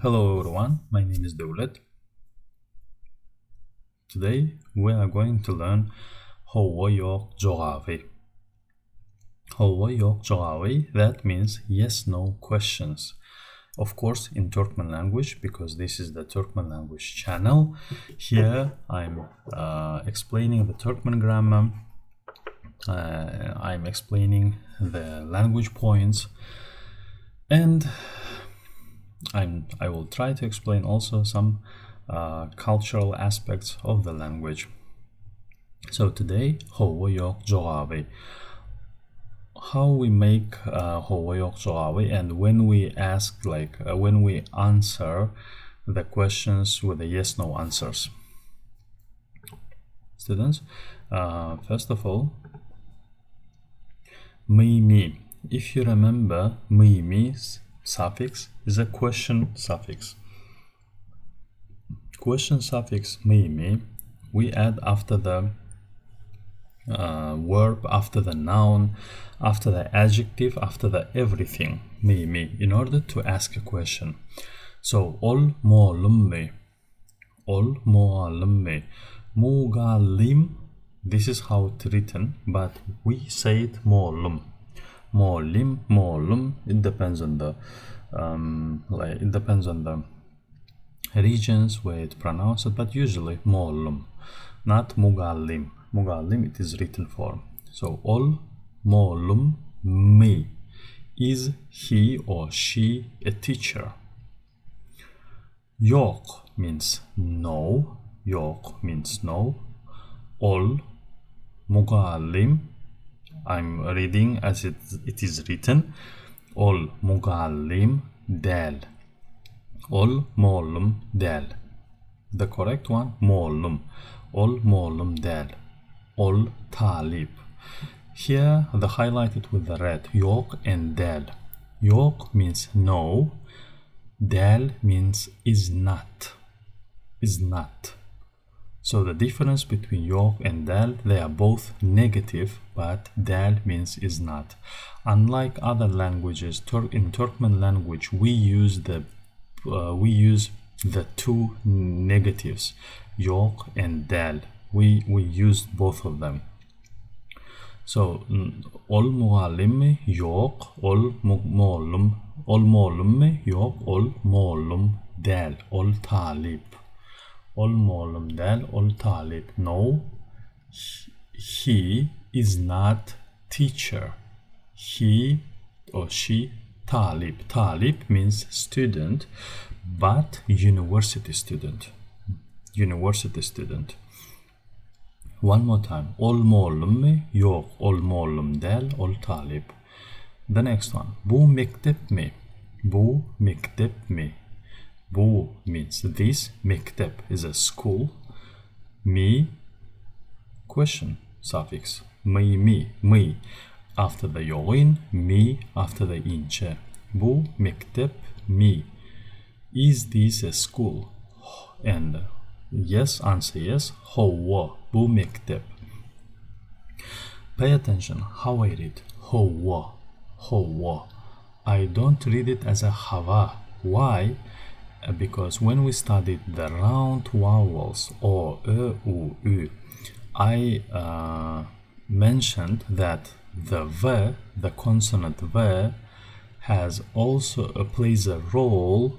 Hello everyone, my name is Dawlat. Today we are going to learn Hawa yok jogavi. Hawa yok jogavi, that means yes-no questions. Of course in Turkmen language, because this is the Turkmen language channel. Here I'm explaining the Turkmen grammar. I'm explaining the language points, and I will try to explain also some cultural aspects of the language. So today, Hawa yok jogavi. How we make Hawa yok jogavi, and when we ask, when we answer the questions with the yes/no answers. Students, first of all, me. If you remember, me suffix is a question suffix. Question suffix me we add after the verb, after the noun, after the adjective, after the everything, me, in order to ask a question. So ol muallim, mugallim, this is how it's written, but we say it muallim. It depends on the it depends on the regions where it's pronounced, but usually muallim, not mugallim. Mugallim, it is written form. So ol muallim me, is he or she a teacher? Yok means no. Ol mugallim, I'm reading as it is written. Ol mugallim del. Ol muallim del. The correct one, muallim. Ol muallim del. Ol talib. Here the highlighted with the red, yok and del. Yok means no. Del means is not. So the difference between yok and dal, they are both negative, but dal means is not. Unlike other languages, in Turkmen language, we use the two negatives, yok and dal. We use both of them. So ol muallim yok, ol muallim yok, ol muallim dal, ol talib. Ol muallim del, ol talib. No, he is not teacher. He or she talib. Talib means student, but university student. One more time. Ol muallim yok, ol muallim del, ol talib. The next one. Bu mektep mi? Bu means this. Mektep is a school. Me, question suffix. Me. After the yoin, me after the inche. Bu mektep mi. Is this a school? And yes, answer yes. Hawa. Bu mektep. Pay attention how I read. Hawa. I don't read it as a Hawa. Why? Because when we studied the round vowels or u, I mentioned that the v, the consonant v, has also plays a role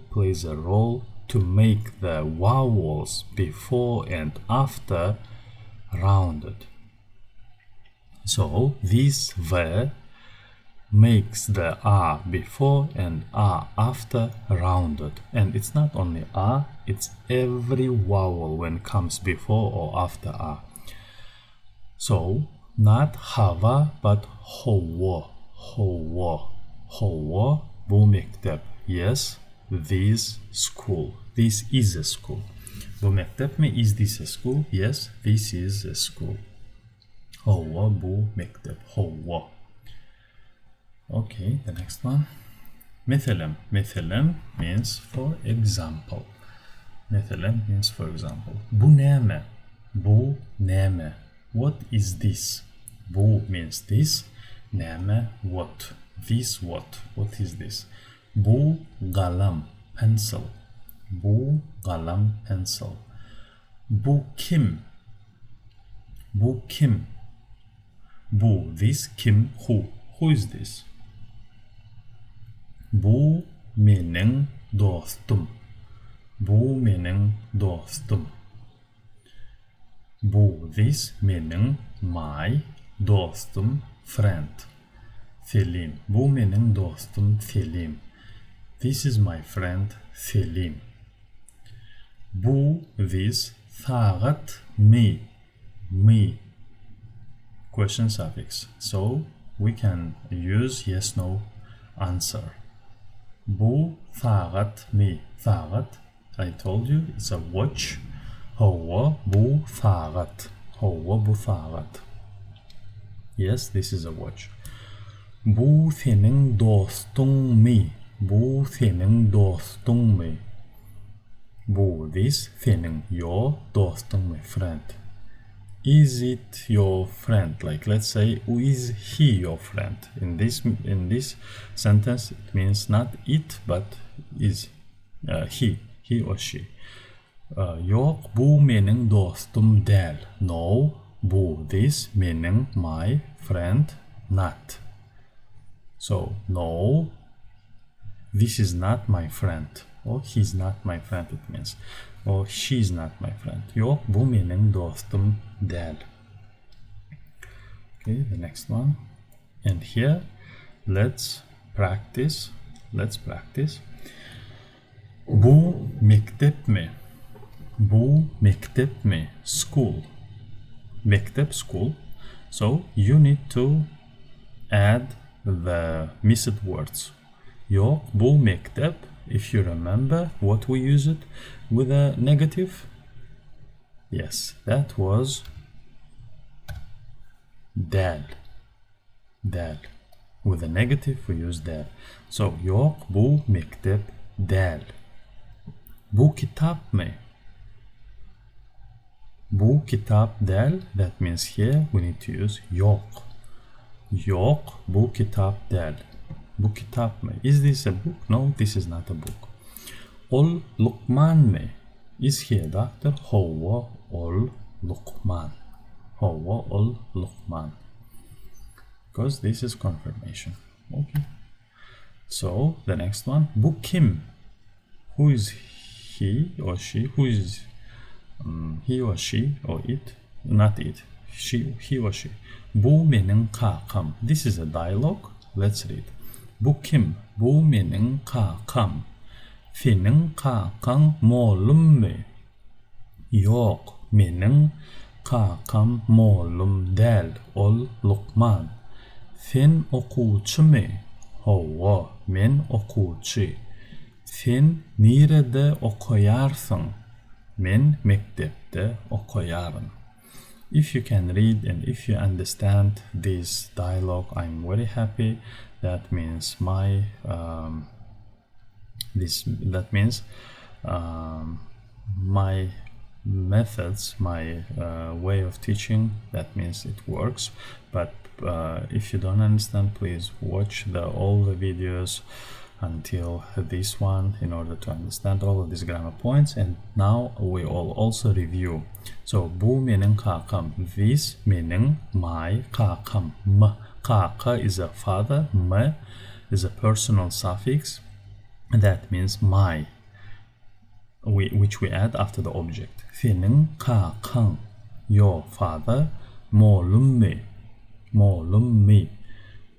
to make the vowels before and after rounded. So this v makes the a before and a after rounded, and it's not only a, it's every vowel when comes before or after a. So not Hawa but Hawa. Bu mektep. Yes, this school. This is a school. Bu mektep mi? Is this a school? Yes, this is a school. Hawa bu mektep. Hawa. Okay, the next one. Mithalam means for example. Bu neme. What is this? Bu means this. Neme what? This what? What is this? Bu galam, pencil. Bu qalam pencil. Bu kim? Bu kim? Bu, this, kim, who. Who is this? Bu mening dostum. Bu mening dostum. Bu, this, mening my, dostum, friend. Selim. Bu mening dostum Selim. This is my friend Selim. Bu, this, saat, me. Me. Question suffix. So we can use yes, no answer. Bu saat me. Saat, I told you, it's a watch. Hawa bu saat. Hawa bu saat. Yes, this is a watch. Bu senin dostun mi? Bu senin dostun mi? Bu, this, senin, your, dostun mi, friend. Is it your friend? Like, let's say, is he your friend? In this sentence, it means not it, but is he or she. Yok, bu mening dostum değil. No, bu, this, meaning my friend, not. So, no, this is not my friend. Or he's not my friend, it means. Or she's not my friend. Yok, bu mening dostum değil. Okay, the next one. And here, let's practice. Bu mektep mi? Bu mektep mi? School. Mektep, school. So you need to add the missed words. Yok, bu mektep. If you remember what we used with a negative. Yes, that was dal. Dal. With a negative we use dal. So yok, bu mektep dal. Bu kitap mı? Bu kitap del. That means here we need to use yok. Yok, bu kitap del. Bu kitap mı? Is this a book? No, this is not a book. Ol Luqman mı? Is he a doctor? Hawa ol Luqman. Hawa ol Luqman. Because this is confirmation. Okay. So the next one. Bu kim? Who is he or she? Who is he or she or it? Not it. He or she. Bu mening kakam. This is a dialogue. Let's read. Bu kim? Bu mening kakam. Senin kakan moğlum mu? Yok, mening kakam moğlum değil. Ol Luqman. Sen okuçu mu? Hawa, men okuçu. Sen nerede okuyarsın? Men mektepte okuyarım. If you can read and if you understand this dialogue, I'm very happy. That means my my methods, my way of teaching, that means it works. But if you don't understand, please watch all the videos until this one in order to understand all of these grammar points. And now we will also review. So bu meaning kakam, this meaning my, kakam, m. Kaka is a father, m is a personal suffix, and that means my, which we add after the object. Senin kakan, your father, moğlum mi, moğlum mi.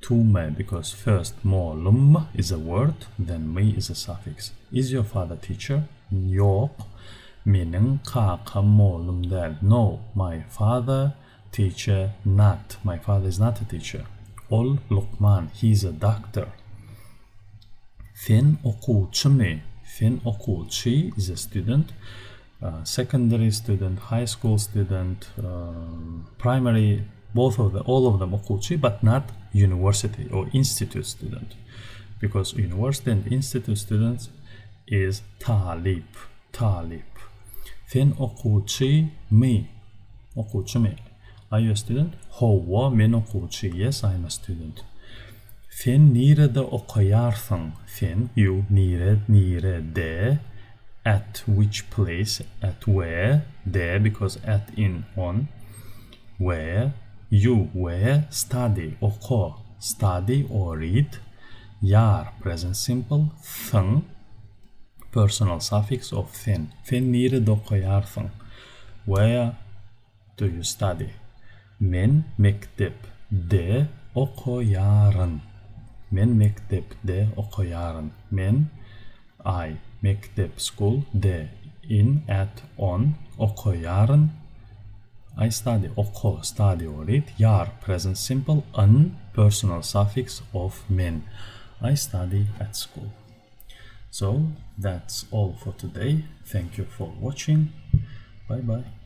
To me, because first moğlum is a word, then me is a suffix. Is your father teacher? Yok, meaning kakam moğlum değil. No, my father teacher not. My father is not a teacher. Ol Luqman, he is a doctor. Sen okuçu mu? Sen okuçu is a student, secondary student, high school student, primary, all of them okuçu, but not university or institute student, because university and institute students is talib. Sen okuçu mu? Okuçu mu? Are you a student? Hawa, men okuçu. Yes, I'm a student. Sen nerede okuyarsın? Sen, you, nerede, At which place? At where? There, because at in on. Where? You where? Study oku. Study or read. Yar present simple. Thing personal suffix of fen. Fen nerede okuyarsın? Where do you study? Men mektepte okuyarım. Men mektepte okuyarım. Men I mektep school de in at on okuyarım. I study oku study or read. Yar present simple. An personal suffix of men. I study at school. So that's all for today. Thank you for watching. Bye bye.